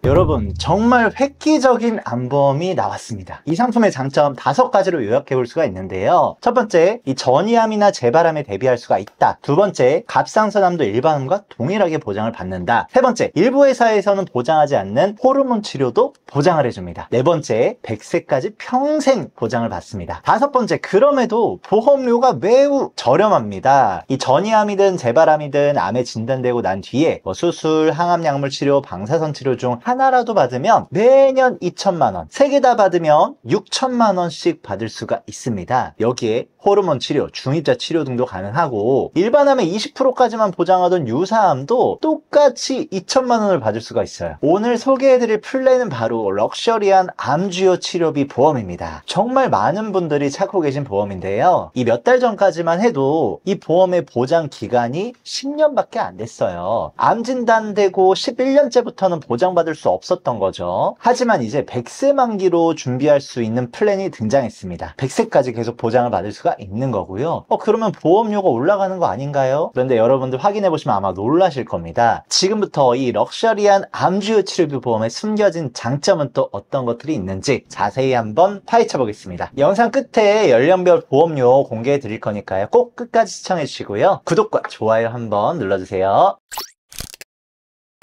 여러분, 정말 획기적인 암보험이 나왔습니다. 이 상품의 장점 5가지로 요약해 볼 수가 있는데요. 첫 번째, 이 전이암이나 재발암에 대비할 수가 있다. 두 번째, 갑상선암도 일반암과 동일하게 보장을 받는다. 세 번째, 일부 회사에서는 보장하지 않는 호르몬 치료도 보장을 해줍니다. 네 번째, 100세까지 평생 보장을 받습니다. 다섯 번째, 그럼에도 보험료가 매우 저렴합니다. 이 전이암이든 재발암이든 암에 진단되고 난 뒤에 수술, 항암 약물 치료, 방사선 치료 중 하나라도 받으면 매년 2천만 원, 3개 다 받으면 6천만 원씩 받을 수가 있습니다. 여기에 호르몬 치료, 중입자 치료 등도 가능하고 일반암의 20%까지만 보장하던 유사암도 똑같이 2천만 원을 받을 수가 있어요. 오늘 소개해드릴 플랜은 바로 럭셔리한 암주요 치료비 보험입니다. 정말 많은 분들이 찾고 계신 보험인데요. 이 몇 달 전까지만 해도 이 보험의 보장 기간이 10년밖에 안 됐어요. 암 진단되고 11년째부터는 보장받을 수 없었던 거죠. 하지만 이제 100세 만기로 준비할 수 있는 플랜이 등장했습니다. 100세까지 계속 보장을 받을 수가 있는 거고요. 그러면 보험료가 올라가는 거 아닌가요? 그런데 여러분들 확인해 보시면 아마 놀라실 겁니다. 지금부터 이 럭셔리한 암주요 치료비 보험에 숨겨진 장점은 또 어떤 것들이 있는지 자세히 한번 파헤쳐 보겠습니다. 영상 끝에 연령별 보험료 공개해 드릴 거니까요. 꼭 끝까지 시청해 주시고요. 구독과 좋아요 한번 눌러주세요.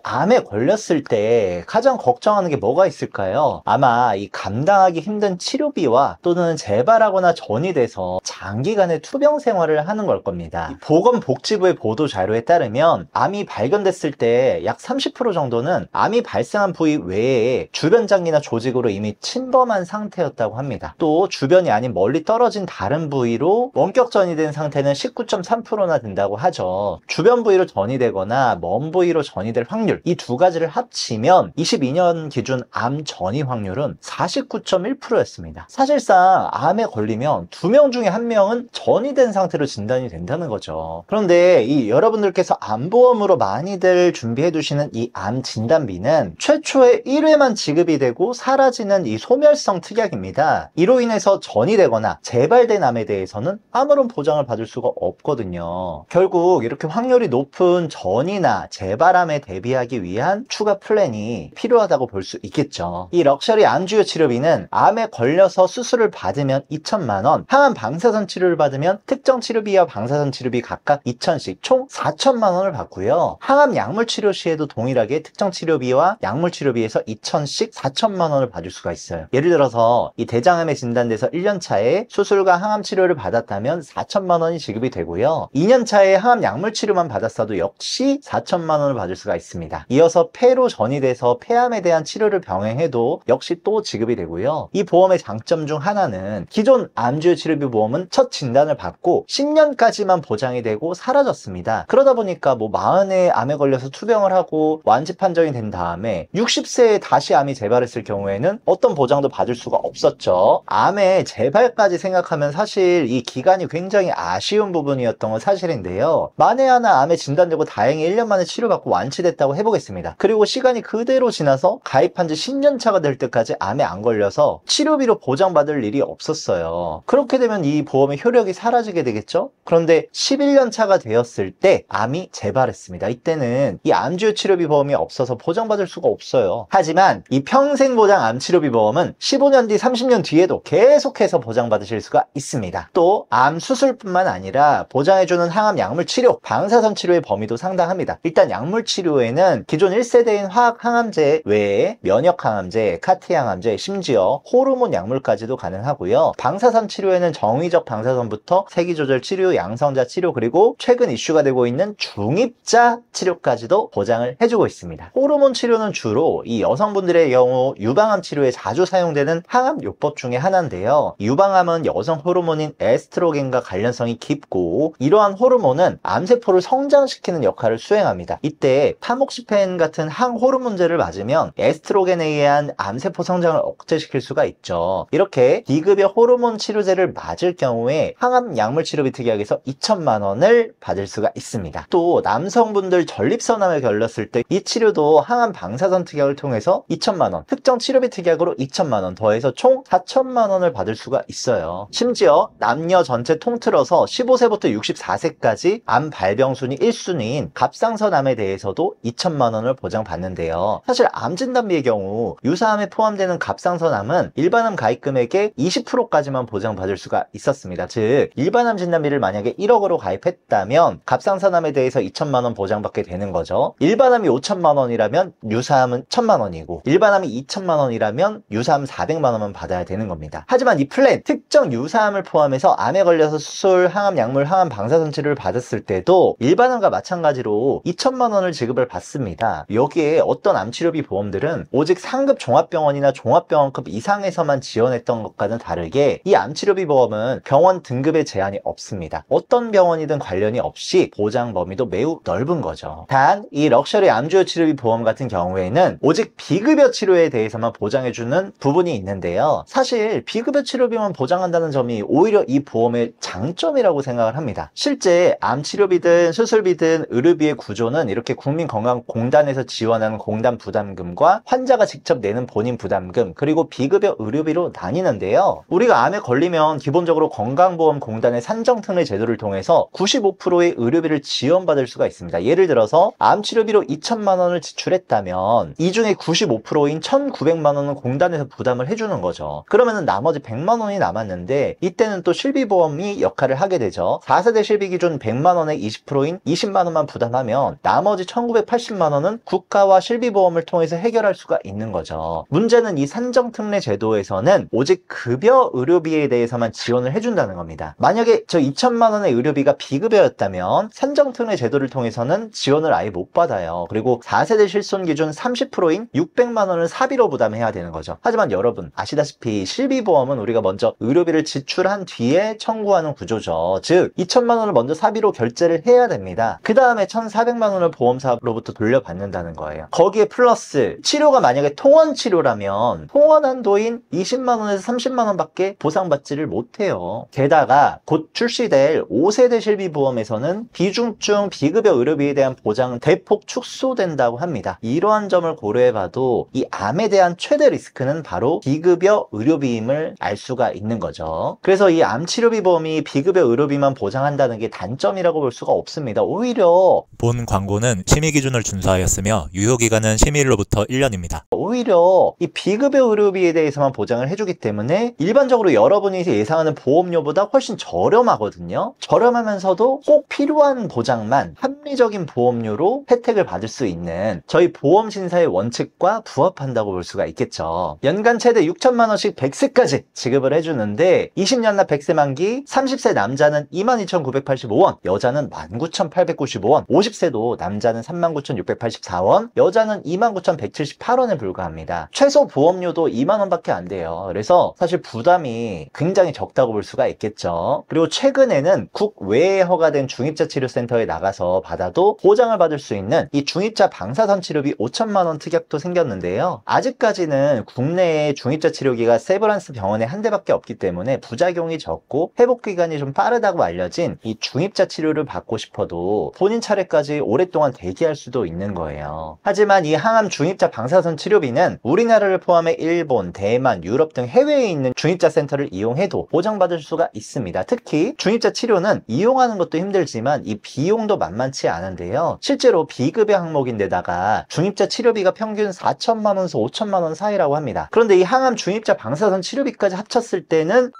암에 걸렸을 때 가장 걱정하는 게 뭐가 있을까요? 아마 이 감당하기 힘든 치료비와 또는 재발하거나 전이 돼서 장기간의 투병 생활을 하는 걸 겁니다. 보건복지부의 보도 자료에 따르면 암이 발견됐을 때 약 30% 정도는 암이 발생한 부위 외에 주변 장기나 조직으로 이미 침범한 상태였다고 합니다. 또 주변이 아닌 멀리 떨어진 다른 부위로 원격 전이 된 상태는 19.3%나 된다고 하죠. 주변 부위로 전이 되거나 먼 부위로 전이 될 확률, 이 두 가지를 합치면 22년 기준 암 전이 확률은 49.1%였습니다. 사실상 암에 걸리면 2명 중에 1명은 전이 된 상태로 진단이 된다는 거죠. 그런데 이 여러분들께서 암보험으로 많이들 준비해 두시는 이 암 진단비는 최초에 1회만 지급이 되고 사라지는 이 소멸성 특약입니다. 이로 인해서 전이 되거나 재발된 암에 대해서는 아무런 보장을 받을 수가 없거든요. 결국 이렇게 확률이 높은 전이나 재발암에 대비하기 위한 추가 플랜이 필요하다고 볼 수 있겠죠. 이 럭셔리 암주요 치료비는 암에 걸려서 수술을 받으면 2천만 원, 항암 방사선 치료를 받으면 특정 치료비와 방사선 치료비 각각 2천씩 총 4천만 원을 받고요. 항암 약물 치료 시에도 동일하게 특정 치료비와 약물 치료비에서 2천씩 4천만 원을 받을 수가 있어요. 예를 들어서 이 대장암에 진단돼서 1년 차에 수술과 항암 치료를 받았다면 4천만 원이 지급이 되고요. 2년 차에 항암 약물 치료만 받았어도 역시 4천만 원을 받을 수가 있습니다. 이어서 폐로 전이 돼서 폐암에 대한 치료를 병행해도 역시 또 지급이 되고요. 이 보험의 장점 중 하나는 기존 암주요 치료비 보험은 첫 진단을 받고 10년까지만 보장이 되고 사라졌습니다. 그러다 보니까 40에 암에 걸려서 투병을 하고 완치 판정이 된 다음에 60세에 다시 암이 재발했을 경우에는 어떤 보장도 받을 수가 없었죠. 암의 재발까지 생각하면 사실 이 기간이 굉장히 아쉬운 부분이었던 건 사실인데요. 만에 하나 암에 진단되고 다행히 1년 만에 치료받고 완치됐다고 해보겠습니다. 그리고 시간이 그대로 지나서 가입한 지 10년 차가 될 때까지 암에 안 걸려서 치료비로 보장받을 일이 없었어요. 그렇게 되면 이 보험의 효력이 사라지게 되겠죠? 그런데 11년 차가 되었을 때 암이 재발했습니다. 이때는 이 암주요 치료비 보험이 없어서 보장받을 수가 없어요. 하지만 이 평생 보장 암 치료비 보험은 15년 뒤, 30년 뒤에도 계속해서 보장받으실 수가 있습니다. 또 암 수술뿐만 아니라 보장해주는 항암 약물 치료, 방사선 치료의 범위도 상당합니다. 일단 약물 치료에는 기존 1세대인 화학 항암제 외에 면역 항암제, 카티 항암제, 심지어 호르몬 약물까지도 가능하고요. 방사선 치료에는 정위적 방사선부터 세기조절 치료, 양성자 치료, 그리고 최근 이슈가 되고 있는 중입자 치료까지도 보장을 해주고 있습니다. 호르몬 치료는 주로 이 여성분들의 경우 유방암 치료에 자주 사용되는 항암요법 중에 하나인데요. 유방암은 여성 호르몬인 에스트로겐과 관련성이 깊고 이러한 호르몬은 암세포를 성장시키는 역할을 수행합니다. 이때 타목시펜 같은 항호르몬제를 맞으면 에스트로겐에 의한 암세포 성장을 억제시킬 수가 있죠. 이렇게 D급의 호르몬 치료제를 맞을 경우에 항암 약물 치료비 특약에서 2천만 원을 받을 수가 있습니다. 또 남성분들 전립선암에 걸렸을 때 이 치료도 항암 방사선 특약을 통해서 2천만 원, 특정 치료비 특약으로 2천만 원 더해서 총 4천만 원을 받을 수가 있어요. 심지어 남녀 전체 통틀어서 15세부터 64세까지 암 발병 순위 1순위인 갑상선암에 대해서도 2천 2천만 원을 보장받는데요. 사실 암 진단비의 경우 유사암에 포함되는 갑상선암은 일반암 가입금액의 20%까지만 보장받을 수가 있었습니다. 즉 일반암 진단비를 만약에 1억으로 가입했다면 갑상선암에 대해서 2천만 원 보장받게 되는 거죠. 일반암이 5천만 원이라면 유사암은 1천만 원이고 일반암이 2천만 원이라면 유사암 400만 원만 받아야 되는 겁니다. 하지만 이 플랜 특정 유사암을 포함해서 암에 걸려서 수술, 항암 약물, 항암 방사선 치료를 받았을 때도 일반암과 마찬가지로 2천만 원을 지급을 받습니다. 여기에 어떤 암치료비 보험들은 오직 상급 종합병원이나 종합병원급 이상에서만 지원했던 것과는 다르게 이 암치료비 보험은 병원 등급의 제한이 없습니다. 어떤 병원이든 관련이 없이 보장 범위도 매우 넓은 거죠. 단 이 럭셔리 암주요 치료비 보험 같은 경우에는 오직 비급여 치료에 대해서만 보장해주는 부분이 있는데요. 사실 비급여 치료비만 보장한다는 점이 오히려 이 보험의 장점이라고 생각을 합니다. 실제 암치료비든 수술비든 의료비의 구조는 이렇게 국민건강공단에서 지원하는 공단 부담금과 환자가 직접 내는 본인 부담금 그리고 비급여 의료비로 나뉘는데요. 우리가 암에 걸리면 기본적으로 건강보험공단의 산정특례 제도를 통해서 95%의 의료비를 지원받을 수가 있습니다. 예를 들어서 암치료비로 2천만 원을 지출했다면 이 중에 95%인 1,900만 원은 공단에서 부담을 해주는 거죠. 그러면 나머지 100만 원이 남았는데 이때는 또 실비보험이 역할을 하게 되죠. 4세대 실비 기준 100만 원의 20%인 20만 원만 부담하면 나머지 1,980만 원은 국가와 실비보험을 통해서 해결할 수가 있는 거죠. 문제는 이 산정특례 제도에서는 오직 급여 의료비에 대해서만 지원을 해준다는 겁니다. 만약에 저 2천만 원의 의료비가 비급여였다면 산정특례 제도를 통해서는 지원을 아예 못 받아요. 그리고 4세대 실손 기준 30%인 600만 원을 사비로 부담해야 되는 거죠. 하지만 여러분 아시다시피 실비보험은 우리가 먼저 의료비를 지출한 뒤에 청구하는 구조죠. 즉 2천만 원을 먼저 사비로 결제를 해야 됩니다. 그 다음에 1,400만 원을 보험사로부터 돌려받는다는 거예요. 거기에 플러스 치료가 만약에 통원 치료라면 통원 한도인 20만 원에서 30만 원밖에 보상받지를 못해요. 게다가 곧 출시될 5세대 실비보험에서는 비중증 비급여 의료비에 대한 보장은 대폭 축소된다고 합니다. 이러한 점을 고려해봐도 이 암에 대한 최대 리스크는 바로 비급여 의료비임을 알 수가 있는 거죠. 그래서 이 암치료비 보험이 비급여 의료비만 보장한다는 게 단점이라고 볼 수가 없습니다. 오히려 본 광고는 심의 기준을 준수하였으며 유효기간은 심의일로부터 1년입니다. 오히려 이 비급여 의료비에 대해서만 보장을 해주기 때문에 일반적으로 여러분이 예상하는 보험료보다 훨씬 저렴하거든요. 저렴하면서도 꼭 필요한 보장만 합리적인 보험료로 혜택을 받을 수 있는 저희 보험심사의 원칙과 부합한다고 볼 수가 있겠죠. 연간 최대 6천만 원씩 100세까지 지급을 해주는데 20년 납 100세 만기 30세 남자는 22,985원, 여자는 19,895원, 50세도 남자는 39,684원, 여자는 29,178원에 불과합니다. 최소 보험료도 2만 원밖에 안 돼요. 그래서 사실 부담이 굉장히 적다고 볼 수가 있겠죠. 그리고 최근에는 국외에 허가된 중입자 치료센터에 나가서 받아도 보장을 받을 수 있는 이 중입자 방사선 치료비 5천만 원 특약도 생겼는데요. 아직까지는 국내에 중입자 치료기가 세브란스 병원에 한 대밖에 없기 때문에 부작용이 적고 회복기간이 좀 빠르다고 알려진 이 중입자 치료를 받고 싶어도 본인 차례까지 오랫동안 대기할 수도 있는 거예요. 하지만 이 항암 중입자 방사선 치료비는 우리나라를 포함해 일본, 대만, 유럽 등 해외에 있는 중입자 센터를 이용해도 보장받을 수가 있습니다. 특히 중입자 치료는 이용하는 것도 힘들지만 이 비용도 만만치 않은데요. 실제로 비급여 항목인데다가 중입자 치료비가 평균 4천만 원에서 5천만 원 사이라고 합니다. 그런데 이 항암 중입자 방사선 치료비까지 합쳤을 때는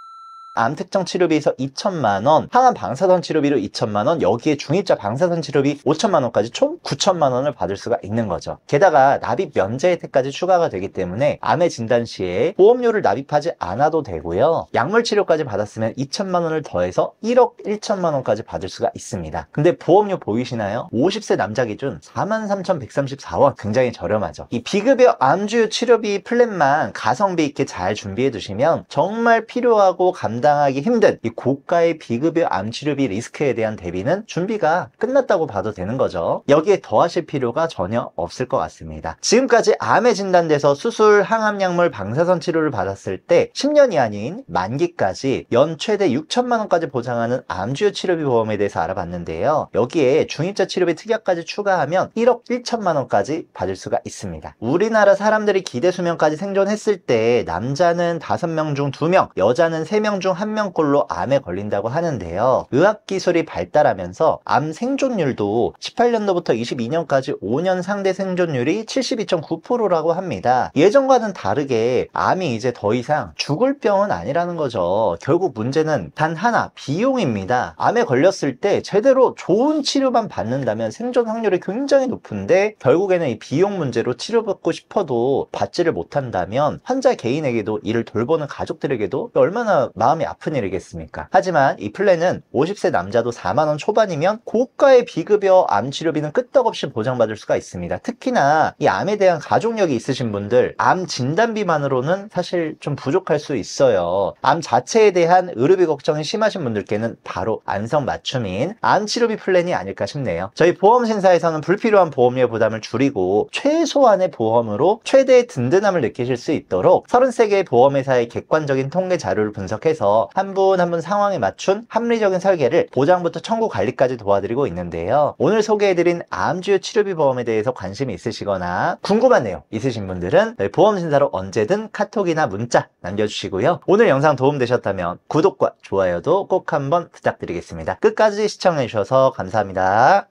암 특정 치료비에서 2천만 원, 항암 방사선 치료비로 2천만 원, 여기에 중입자 방사선 치료비 5천만 원까지 총 9천만 원을 받을 수가 있는 거죠. 게다가 납입 면제 혜택까지 추가가 되기 때문에 암의 진단 시에 보험료를 납입하지 않아도 되고요. 약물 치료까지 받았으면 2천만 원을 더해서 1억 1천만 원까지 받을 수가 있습니다. 근데 보험료 보이시나요? 50세 남자 기준 43,134원, 굉장히 저렴하죠. 이 비급여 암주요 치료비 플랜만 가성비 있게 잘 준비해 두시면 정말 필요하고 감당하기 힘든 이 고가의 비급여 암치료비 리스크에 대한 대비는 준비가 끝났다고 봐도 되는 거죠. 여기에 더하실 필요가 전혀 없을 것 같습니다. 지금까지 암에 진단돼서 수술, 항암약물, 방사선 치료를 받았을 때 10년이 아닌 만기까지 연 최대 6천만 원까지 보장하는 암주요 치료비 보험에 대해서 알아봤는데요. 여기에 중입자 치료비 특약까지 추가하면 1억 1천만 원까지 받을 수가 있습니다. 우리나라 사람들이 기대 수명까지 생존했을 때 남자는 5명 중 2명, 여자는 3명 중 중 1명꼴로 암에 걸린다고 하는데요. 의학기술이 발달하면서 암 생존율도 18년도부터 22년까지 5년 상대 생존율이 72.9%라고 합니다. 예전과는 다르게 암이 이제 더 이상 죽을 병은 아니라는 거죠. 결국 문제는 단 하나, 비용입니다. 암에 걸렸을 때 제대로 좋은 치료만 받는다면 생존 확률이 굉장히 높은데 결국에는 이 비용 문제로 치료받고 싶어도 받지를 못한다면 환자 개인에게도 이를 돌보는 가족들에게도 얼마나 마음이 아픈 일이겠습니까? 하지만 이 플랜은 50세 남자도 4만 원 초반이면 고가의 비급여 암 치료비는 끄떡없이 보장받을 수가 있습니다. 특히나 이 암에 대한 가족력이 있으신 분들 암 진단비만으로는 사실 좀 부족할 수 있어요. 암 자체에 대한 의료비 걱정이 심하신 분들께는 바로 안성맞춤인 암 치료비 플랜이 아닐까 싶네요. 저희 보험신사에서는 불필요한 보험료 부담을 줄이고 최소한의 보험으로 최대의 든든함을 느끼실 수 있도록 33개의 보험회사의 객관적인 통계 자료를 분석해서 한 분 한 분 상황에 맞춘 합리적인 설계를 보장부터 청구 관리까지 도와드리고 있는데요. 오늘 소개해드린 암주요 치료비 보험에 대해서 관심이 있으시거나 궁금한 내용 있으신 분들은 저희 보험신사로 언제든 카톡이나 문자 남겨주시고요. 오늘 영상 도움되셨다면 구독과 좋아요도 꼭 한번 부탁드리겠습니다. 끝까지 시청해주셔서 감사합니다.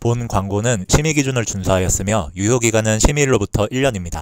본 광고는 심의 기준을 준수하였으며 유효기간은 심의일로부터 1년입니다.